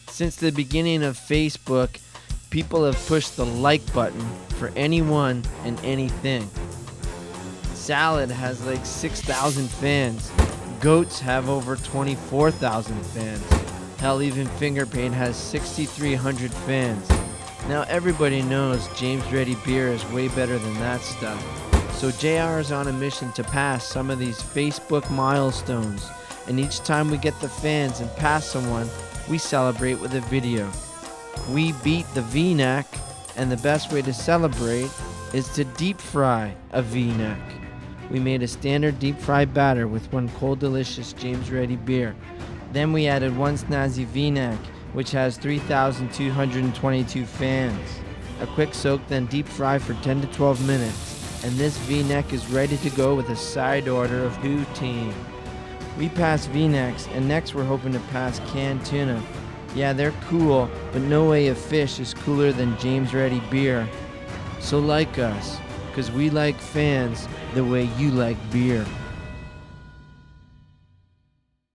Since the beginning of Facebook, people have pushed the like button for anyone and anything. Salad has like 6,000 fans. Goats have over 24,000 fans. Hell, even Finger Paint has 6,300 fans. Now everybody knows James Ready Beer is way better than that stuff. So JR is on a mission to pass some of these Facebook milestones. And each time we get the fans and pass someone, we celebrate with a video. We beat the V-neck, and the best way to celebrate is to deep fry a V-neck. We made a standard deep fry batter with one cold delicious James Ready beer. Then we added one snazzy V-neck, which has 3,222 fans. A quick soak, then deep fry for 10 to 12 minutes. And this V-neck is ready to go with a side order of poutine. We passed V-necks, and next we're hoping to pass canned tuna. Yeah, they're cool, but no way of fish is cooler than James Ready beer. So like us, 'cause we like fans the way you like beer.